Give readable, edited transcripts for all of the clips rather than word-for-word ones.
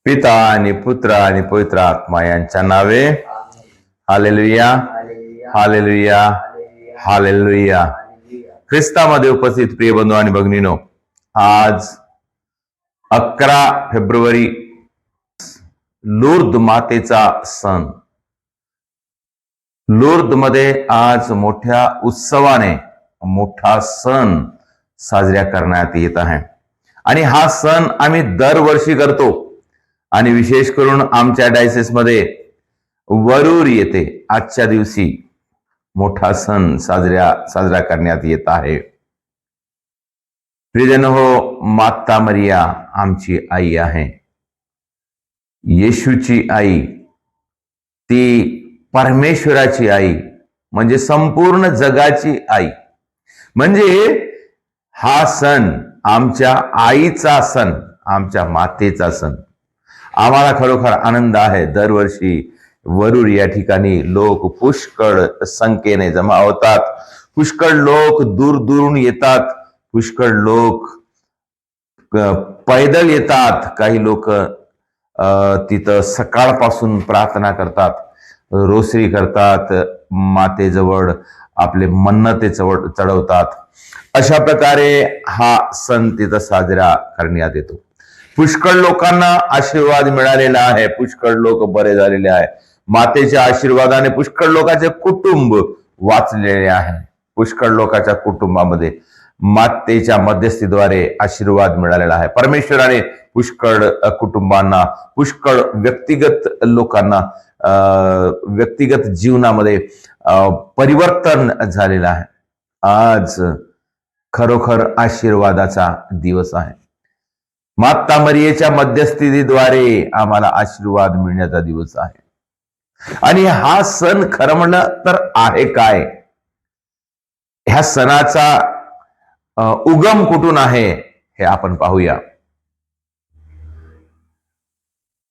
पिता आणि पुत्र आणि पवित्र आत्मा यांच्या नावे. Hallelujah, hallelujah, hallelujah. ख्रिस्तामध्ये उपस्थित प्रिय बंधू आणि भगिनीनो, आज 11 फेब्रुवारी लूर्द मातेचा सण. लूर्द मध्ये आज मोठ्या उत्सवाने मोठा सण साजरा करण्यात येत आहे आणि हा सण आम्ही दरवर्षी करतो आणि विशेष करून आमच्या डायसेस मध्ये वरूर येते आजच्या दिवशी मोठा सण साजरा करण्यात येत आहे. प्रियजन हो, माता मरिया आमची आई आहे. येशूची आई, ती परमेश्वराची आई, म्हणजे संपूर्ण जगाची आई. म्हणजे हा सण आमच्या आईचा सण, आमच्या मातेचा सण. आम्हाला खरोखर आनंद आहे. दरवर्षी वरूर या ठिकाणी लोक पुष्कळ संख्येने जमा होतात. पुष्कळ लोक दूर दूरून येतात. पुष्कळ लोक पैदल येतात. काही लोक तिथं सकाळपासून प्रार्थना करतात, रोसरी करतात, मातेजवळ आपले मन्नते चढवतात. अशा प्रकारे हा सण तिथं साजरा करण्यात येतो. पुष्कळ लोकांना आशीर्वाद मिळालेला आहे. पुष्कळ लोक बरे झालेले आहे. मातेच्या आशीर्वादाने पुष्कळ लोकांचे कुटुंब वाचलेले आहे. पुष्कळ लोकांच्या कुटुंबामध्ये मातेच्या मध्यस्थीद्वारे आशीर्वाद मिळालेला आहे. परमेश्वराने पुष्कळ कुटुंबांना, पुष्कळ व्यक्तिगत लोकांना व्यक्तिगत जीवनामध्ये परिवर्तन झालेलं आहे. आज खरोखर आशीर्वादाचा दिवस आहे. माता मरियेच्या मध्यस्थीद्वारे आम्हाला आशीर्वाद मिळण्याचा दिवस आहे. आणि हा सण खरं म्हणलं तर आहे काय? ह्या सणाचा उगम कुठून आहे हे आपण पाहूया.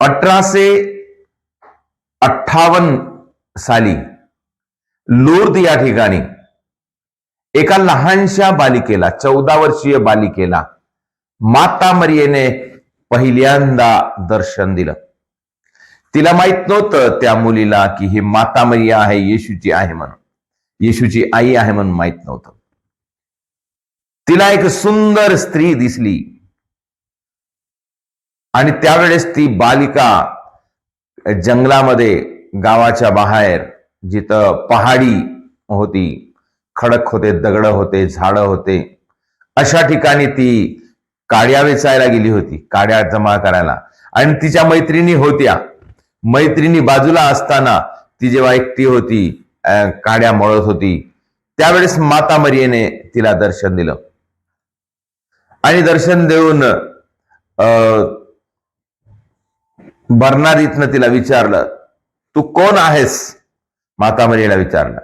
1858 साली लूर्द या ठिकाणी एका लहानशा बालिकेला, 14 वर्षीय बालिकेला माता मरियेने पहिल्यांदा दर्शन दिलं. तिला माहित नव्हतं त्या मुलीला की ही माता मरिया आहे, येशूची आहे म्हणून, येशूची आई आहे म्हणून माहित नव्हतं. तिला एक सुंदर स्त्री दिसली आणि त्यावेळेस ती बालिका जंगलामध्ये, गावाच्या बाहेर, जिथं पहाडी होती, खडक होते, दगड होते, झाडं होते, अशा ठिकाणी ती काड्या वेचायला गेली होती, काड्या जमा करायला. आणि तिच्या मैत्रिणी होत्या. मैत्रिणी बाजूला असताना ती जेव्हा एकटी होती, काड्या मळत होती, त्यावेळेस माता मरियेने तिला दर्शन दिलं आणि दर्शन देऊन बर्नादीतनं तिला विचारलं, तू कोण आहेस? माता मरियेला विचारलं.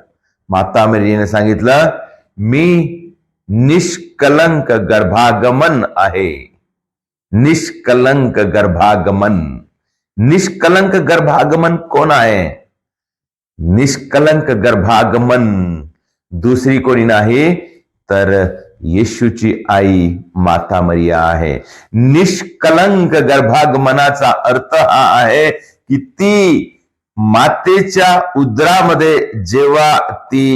माता मरियेने सांगितलं, मी निष्कलंक गर्भागमन आहे. निष्कलंक गर्भागमन. निष्कलंक गर्भागमन कोण आहे? निष्कलंक गर्भागमन दुसरी कोणी नाही तर येशूची आई माता मरिया आहे. निष्कलंक गर्भागमनाचा अर्थ हा आहे की ती मातेच्या उदरामध्ये जेव्हा ती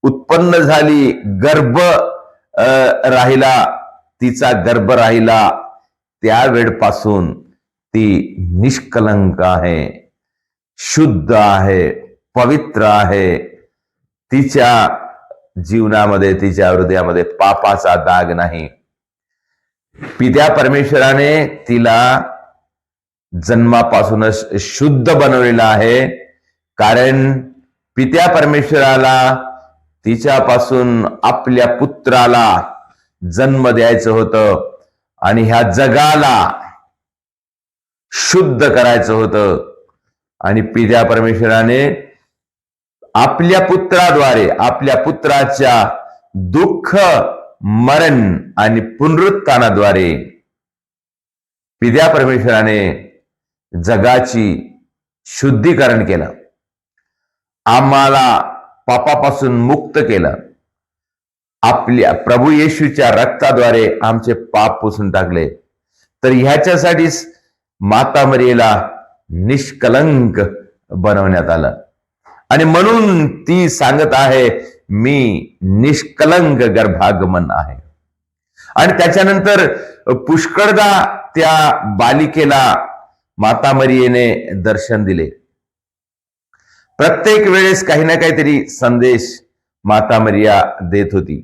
उत्पन्न झाली, गर्भ राहिला, तिचा गर्भ राहिला, त्यावेळपासून ती निष्कलंक आहे, शुद्ध आहे, पवित्र आहे. तिच्या जीवनामध्ये, तिच्या हृदयामध्ये पापाचा दाग नाही. पित्या परमेश्वराने तिला जन्मापासूनच शुद्ध बनवलेला आहे. कारण पित्या परमेश्वराला तिच्यापासून आपल्या पुत्राला जन्म द्यायचं होतं आणि ह्या जगाला शुद्ध करायचं होतं. आणि पित्या परमेश्वराने आपल्या पुत्राद्वारे, आपल्या पुत्राच्या दुःख, मरण आणि पुनरुत्थानाद्वारे पित्या परमेश्वराने जगाची शुद्धीकरण केलं, आम्हाला पापापासून मुक्त केलं. आपल्या प्रभू येशूच्या रक्ताद्वारे आमचे पाप पुसून टाकले. तर ह्याच्यासाठी माता मरियेला निष्कलंक बनवण्यात आलं. आणि म्हणून ती सांगत आहे, मी निष्कलंक गर्भागमन आहे. आणि त्याच्यानंतर पुष्कळदा त्या बालिकेला माता मरियेने दर्शन दिले. प्रत्येक वेळेस काही ना काहीतरी संदेश माता मरिया देत होती.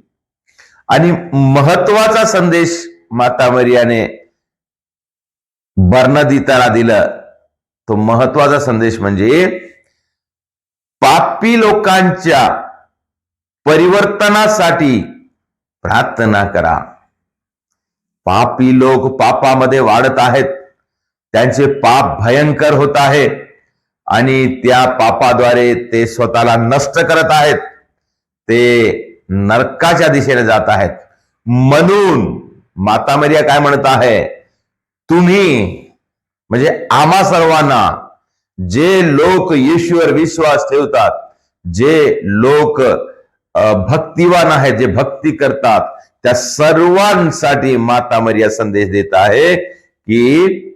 आणि महत्वाचा संदेश माता मरियाने बर्नदीताला दिला. तो महत्वाचा संदेश म्हणजे पापी लोकांच्या परिवर्तनासाठी प्रार्थना करा. पापी लोक पापामध्ये वाढत आहेत, त्यांचे पाप भयंकर होत आहे आणि त्या पापाद्वारे ते स्वतःला नष्ट करत आहेत, ते नरकाच्या दिशेने जात आहेत. म्हणून माता मरिया काय म्हणत आहे, तुम्ही म्हणजे आम्हा सर्वांना, जे लोक येशूवर विश्वास ठेवतात, जे लोक भक्तिवान आहेत, जे भक्ती करतात, त्या सर्वांसाठी माता मरिया संदेश देत आहे की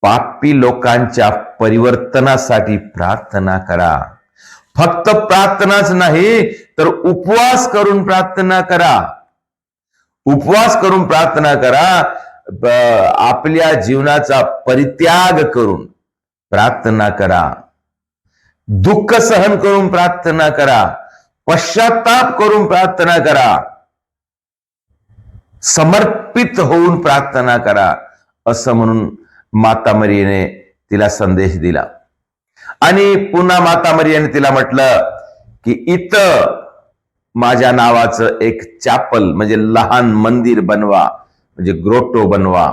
पापी लोकांच्या परिवर्तनासाठी प्रार्थना करा. फक्त प्रार्थनाच नाही तर उपवास करून प्रार्थना करा. उपवास करून प्रार्थना करा. आपल्या जीवनाचा परित्याग करून प्रार्थना करा. दुःख सहन करून प्रार्थना करा. पश्चाताप करून प्रार्थना करा. समर्पित होऊन प्रार्थना करा, असं म्हणून माता मरियेने तिला संदेश दिला. आणि पुन्हा माता मरियेने तिला म्हटलं की इथं माझ्या नावाचं एक चॅपल म्हणजे लहान मंदिर बनवा, म्हणजे ग्रोटो बनवा.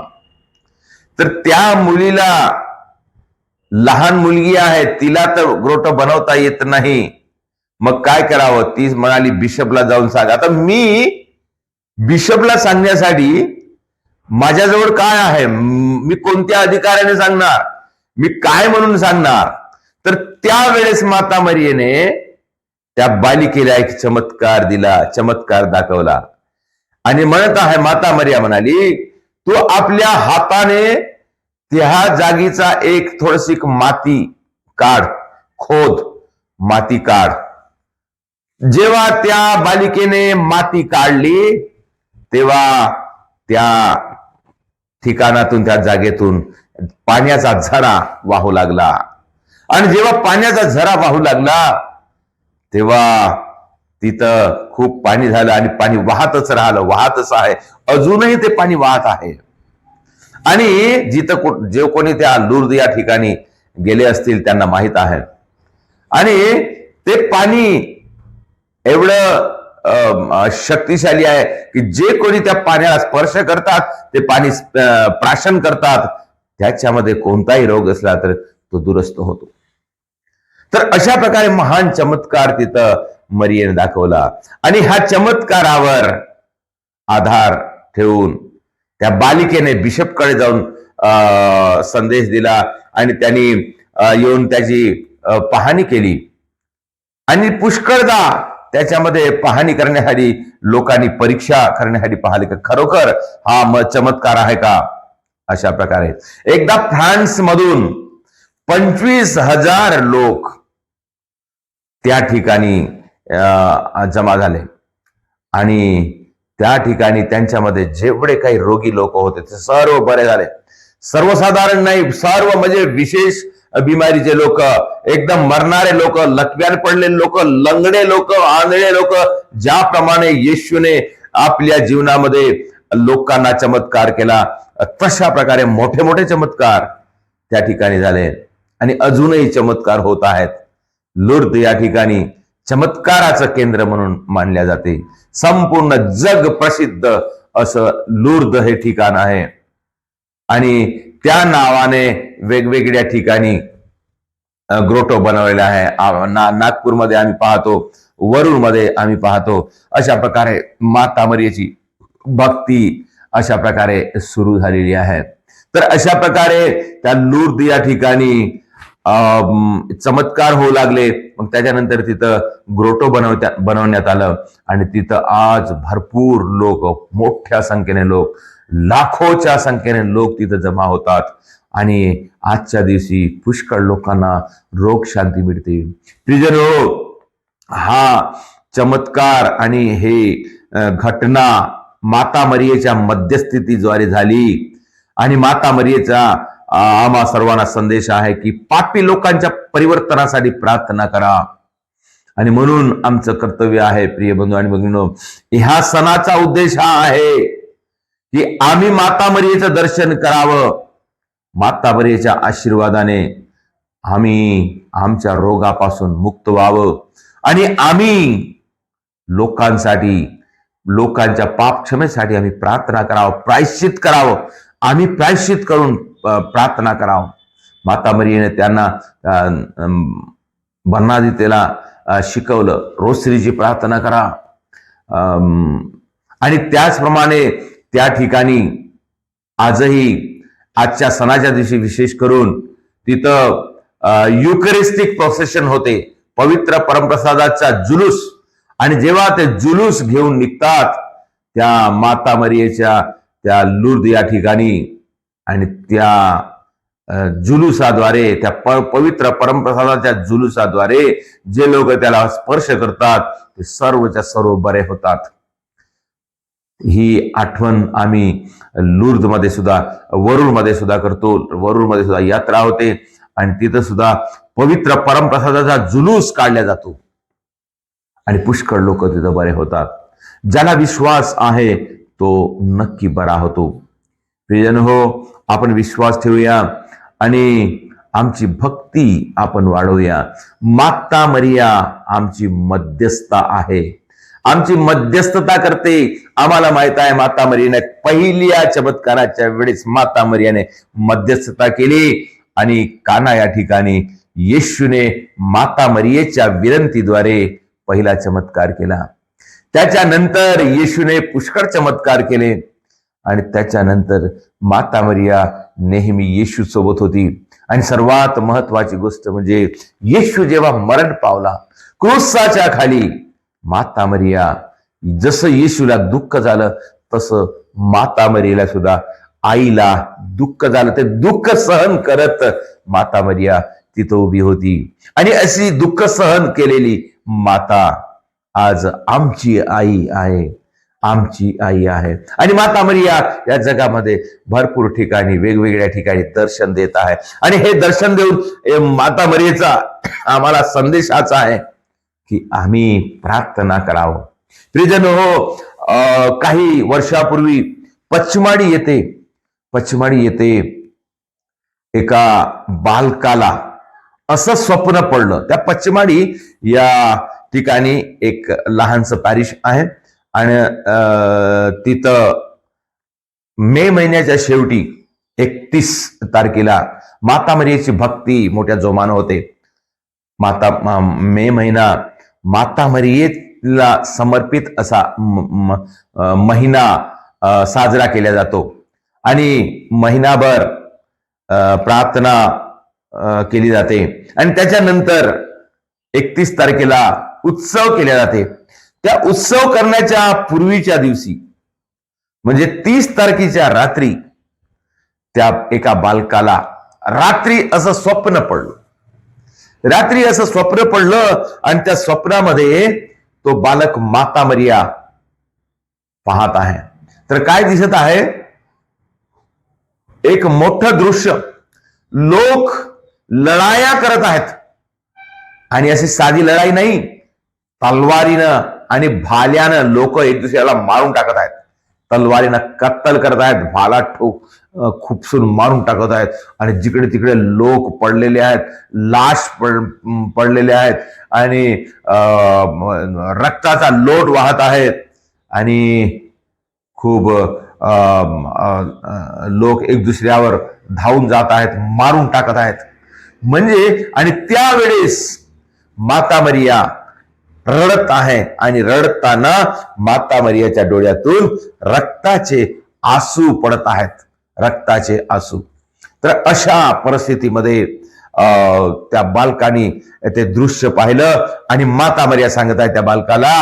तर त्या मुलीला, लहान मुलगी आहे, तिला तर ग्रोटो बनवता येत नाही. मग काय करावं? ती म्हणाली बिशपला जाऊन सांग. आता मी बिशपला सांगण्यासाठी माझ्याजवळ काय आहे? मी कोणत्या अधिकाराने सांगणार? मी काय म्हणून सांगणार? तर त्यावेळेस माता मरियेने त्या बालिकेला एक चमत्कार दिला, चमत्कार दाखवला. आणि म्हणत आहे, माता मरिया म्हणाली, तू आपल्या हाताने त्या जागीचा एक थोडीशी माती काढ, खोद, माती काढ. जेव्हा त्या बालिकेने माती काढली तेव्हा त्या ठिकाणातून, त्या जागेतून पाण्याचा झरा वाहू लागला. आणि जेव्हा पाण्याचा झरा वाहू लागला तेव्हा तिथं खूप पाणी झालं आणि पाणी वाहतच राहिलं, वाहतच आहे. अजूनही ते पाणी वाहत आहे. आणि जिथं जे कोणी त्या लूर्द या ठिकाणी गेले असतील त्यांना माहित आहे. आणि ते पाणी एवढं शक्तिशाली आहे की जे कोणी त्या पाण्याला स्पर्श करतात, ते पाणी प्राशन करतात, त्याच्यामध्ये कोणताही रोग असला तर तो दुरुस्त होतो. तर अशा प्रकारे महान चमत्कार तिथं मरियेने दाखवला. आणि ह्या चमत्कारावर आधार ठेवून त्या बालिकेने बिशपकडे जाऊन संदेश दिला आणि त्यांनी येऊन त्याची पाहणी केली. आणि पुष्कळदा त्याच्यामध्ये पाहणी करण्यासाठी लोकांनी परीक्षा करण्यासाठी पाहिले की खरोखर हा चमत्कार आहे का. अशा प्रकारे एकदा फ्रान्स मधून 25,000 लोक त्या ठिकाणी जमा झाले. आणि त्या ठिकाणी त्यांच्यामध्ये जेवढे काही रोगी लोक होते ते सर्व बरे झाले. सर्वसाधारण नाही, सर्व म्हणजे विशेष बिमारीचे लोक, एकदम मरणारे लोक, लकव्यात पडलेले लोक, लंगडे लोक, आंधळे लोक, ज्याप्रमाणे येशूने आपल्या जीवनामध्ये लोकांना चमत्कार केला तशा प्रकारे मोठे मोठे चमत्कार त्या ठिकाणी झाले. आणि अजूनही चमत्कार होत आहेत. लूर्द या ठिकाणी चमत्काराचं केंद्र म्हणून मानल्या जाते. संपूर्ण जग प्रसिद्ध असं लूर्द हे ठिकाण आहे. आणि त्या नावाने वेगवेगळ्या ठिकाणी ग्रोटो बनवलेला आहे. नागपूरमध्ये आम्ही पाहतो, वरुडमध्ये आम्ही पाहतो. अशा प्रकारे माता मरियेची भक्ती अशा प्रकारे सुरू झालेली आहे. तर अशा प्रकारे त्या लूर्द या ठिकाणी चमत्कार होऊ लागले. मग त्याच्यानंतर तिथं ग्रोटो बनवण्यात आलं. आणि तिथं आज भरपूर लोक, मोठ्या संख्येने लोक, लाखोच्या संख्येने लोक तिथं जमा होतात. आणि आजच्या दिवशी पुष्कळ लोकांना रोग शांती मिळते. प्रियजनो, हा चमत्कार आणि हे घटना माता मरियेच्या मध्यस्थितीद्वारे झाली. आणि माता मरियेचा आम्हा सर्वांना संदेश आहे की पापी लोकांच्या परिवर्तनासाठी प्रार्थना करा. आणि म्हणून आमचं कर्तव्य आहे प्रिय बंधू आणि भगिनींनो, ह्या सणाचा उद्देश हा आहे की आम्ही माता मरियेचं दर्शन करावं. माता मरियेच्या आशीर्वादाने आम्ही आमच्या रोगापासून मुक्त व्हावं आणि आम्ही लोकांसाठी, लोकांच्या पाप क्षमेसाठी आम्ही प्रार्थना करावं, प्रायश्चित करावं. आम्ही प्रायश्चित करून प्रार्थना करावं. माता मरियेने त्यांना बर्नादितेला शिकवलं, रोसरीची प्रार्थना करा. आणि त्याचप्रमाणे त्या ठिकाणी आजही आजच्या सणाच्या दिवशी विशेष करून तिथं युकरिस्टिक प्रोसेशन होते, पवित्र परमप्रसादाचा जुलूस. आणि जेव्हा ते जुलूस घेऊन निघतात त्या माता मरियेच्या त्या लुर्द या ठिकाणी, आणि त्या जुलूसाद्वारे, त्या पवित्र परमप्रसादाच्या जुलूसाद्वारे जे लोक त्याला स्पर्श करतात ते सर्वच्या सर्व बरे होतात. ही आठवण आम्ही लुर्दमध्ये सुद्धा, वरुडमध्ये सुद्धा करतो. वरुडमध्ये सुद्धा यात्रा होते आणि तिथं सुद्धा पवित्र परमप्रसादाचा जुलूस काढला जातो आणि पुष्कळ लोक तिथं बरे होतात. ज्याला विश्वास आहे तो नक्की बरा होतो. प्रियजन हो, आपण विश्वास ठेवूया आणि आमची भक्ती आपण वाढवूया. माता मरिया आमची मध्यस्था आहे, आमची मध्यस्थता करते. आम्हाला माहित आहे माता मरियाने पहिल्या चमत्काराच्या वेळेस माता मरियाने मध्यस्थता केली आणि काना या ठिकाणी येशूने माता मरियेच्या विनंतीद्वारे पहिला चमत्कार केला. त्याच्यानंतर येशूने पुष्कळ चमत्कार केले आणि त्याच्यानंतर माता मरिया नेहमी येशू सोबत होती. आणि सर्वात महत्वाची गोष्ट म्हणजे येशू जेव्हा मरण पावला क्रूसाच्या खाली, माता मरिया, जसं येशूला दुःख झालं तसं माता मरियेला सुद्धा, आईला दुःख झालं, ते दुःख सहन करत माता मरिया तिथं उभी होती. आणि अशी दुःख सहन केलेली माता आज आमची आई आहे, आमची आई आहे. आणि माता मरिया या जगामध्ये भरपूर ठिकाणी, वेगवेगळ्या ठिकाणी दर्शन देत आहे. आणि हे दर्शन देऊन माता मरियेचा आम्हाला संदेश हाच आहे की आम्ही प्रार्थना करावं. प्रियजन हो, काही वर्षापूर्वी पचमाडी येते एका बालकाला असं स्वप्न पडलं. त्या पचमाडी या ठिकाणी एक लहानसं पॅरिश आहे आणि तिथं मे महिन्याच्या शेवटी 31 तारखेला माता मरियेची भक्ती मोठ्या जोमानं होते. मे महिना माता मरियेला समर्पित असा महिना साजरा केला जातो आणि महिनाभर प्रार्थना केली जाते. आणि त्याच्यानंतर 31 तारखेला उत्सव केले जाते. त्या उत्सव करण्याच्या पूर्वीच्या दिवशी म्हणजे 30 तारखेच्या रात्री त्या एका बालकाला रात्री असं स्वप्न पडलं आणि त्या स्वप्नामध्ये तो बालक माता मरिया पाहत आहे. तर काय दिसत आहे? एक मोठं दृश्य, लोक लढाया करत आहेत आणि अशी साधी लढाई नाही, तलवारीनं आणि भाल्यानं लोक एक दुसऱ्याला मारून टाकत आहेत. तलवारीनं कत्तल करत आहेत, भाला खुपसून मारून टाकत आहेत आणि जिकडे तिकडे लोक पडलेले आहेत, लाश पडलेले आहेत आणि रक्ताचा लोट वाहत आहेत आणि खूप लोक एक दुसऱ्यावर धावून जात आहेत, मारून टाकत आहेत. म्हणजे आणि त्यावेळेस माता मरिया रडत आहे आणि रडताना माता मरियाच्या डोळ्यातून रक्ताचे आसू पडत आहेत, रक्ताचे आसू. तर अशा परिस्थितीमध्ये त्या बालकाने ते दृश्य पाहिलं आणि माता मरिया सांगत आहे त्या बालकाला,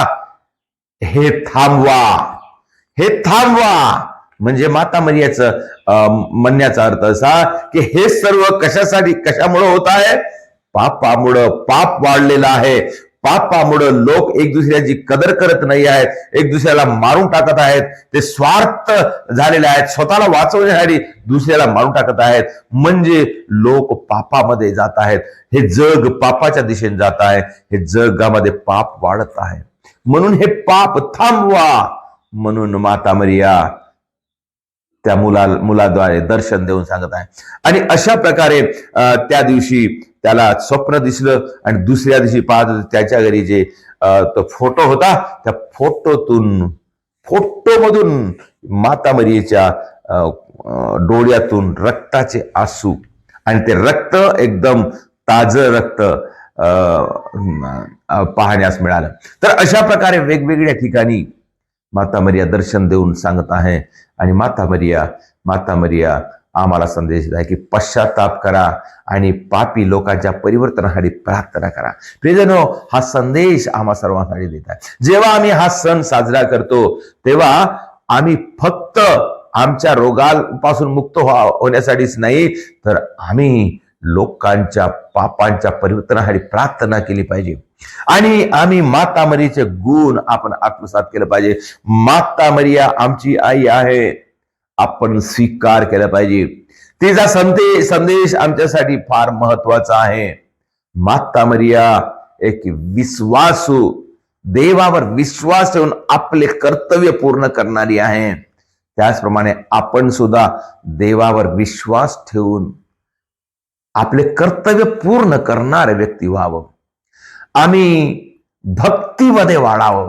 हे थांबवा, म्हणजे माता मरियाचं म्हणण्याचा अर्थ असा की हे सर्व कशासाठी कशामुळे होत आहे? पापामुळं. पाप वाढलेलं आहे. पापामुळं लोक एक दुसऱ्याची कदर करत नाही आहेत, एक दुसऱ्याला मारून टाकत आहेत, ते स्वार्थ झालेले आहेत, स्वतःला वाचवण्यासाठी दुसऱ्याला मारून टाकत आहेत. म्हणजे लोक पापामध्ये जात आहेत. हे जग पापाच्या दिशेने जात आहे. हे जगामध्ये पाप वाढत आहे. म्हणून हे पाप थांबवा म्हणून माता मरिया त्या मुलाद्वारे दर्शन देऊन सांगत आहे. आणि अशा प्रकारे त्या दिवशी त्याला स्वप्न दिसलं आणि दुसऱ्या दिवशी पाहत त्याच्या घरी जे तो फोटो होता, त्या फोटोमधून माता मरियेच्या डोळ्यातून रक्ताचे आसू, आणि ते रक्त एकदम ताजं रक्त पाहण्यास मिळालं. तर अशा प्रकारे वेगवेगळ्या ठिकाणी माता मरिया दर्शन देऊन सांगत आहे. आणि माता मरिया आम्हाला संदेश देत आहे की पश्चाताप करा आणि पापी लोकांच्या परिवर्तनासाठी प्रार्थना करा. प्रियजनो, हा संदेश आम्हा सर्वांसाठी देत आहे. जेव्हा आम्ही हा सण साजरा करतो तेव्हा आम्ही फक्त आमच्या रोगापासून मुक्त होण्यासाठीच नाही, तर आम्ही लोकांच्या पापांच्या परिवर्तनासाठी प्रार्थना केली पाहिजे. आणि आम्ही माता मरियेचे गुण आपण आत्मसात केलं पाहिजे. माता मरिया आमची आई आहे, आपण स्वीकार केला पाहिजे. तिचा संदेश आमच्यासाठी फार महत्वाचा आहे. माता मरिया एक विश्वासू, देवावर विश्वास ठेवून आपले कर्तव्य पूर्ण करणारी आहे. त्याचप्रमाणे आपण सुद्धा देवावर विश्वास ठेवून आपले कर्तव्य पूर्ण करणारे व्यक्ती व्हावं. आम्ही भक्तीमध्ये वाढावं.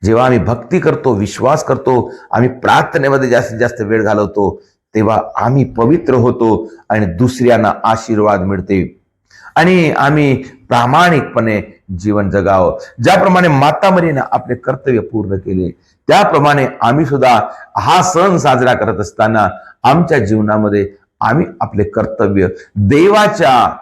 जेव्हा आम्ही भक्ती करतो, विश्वास करतो, आम्ही प्रार्थनेमध्ये जास्तीत जास्त वेळ घालवतो, तेव्हा आम्ही पवित्र होतो आणि दुसऱ्यांना आशीर्वाद मिळते. आणि आम्ही प्रामाणिकपणे जीवन जगावं. ज्याप्रमाणे माता मरियेने आपले कर्तव्य पूर्ण केले, त्याप्रमाणे आम्ही सुद्धा हा सण साजरा करत असताना आमच्या जीवनामध्ये आम्ही आपले कर्तव्य देवासाठी,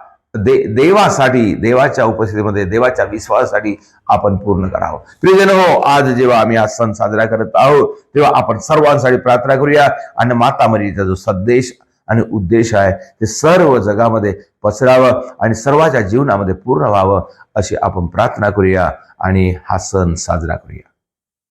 देवाच्या उपस्थितीमध्ये, देवाच्या विश्वासासाठी आपण पूर्ण करावं. प्रियजनो, आज जेव्हा आम्ही हा सण साजरा करत आहोत तेव्हा आपण सर्वांसाठी प्रार्थना करूया आणि माता मरियेचा जो संदेश आणि उद्देश आहे ते सर्व जगामध्ये पसरावं आणि सर्वांच्या जीवनामध्ये पूर्ण व्हावं अशी आपण प्रार्थना करूया आणि हा सण साजरा करूया.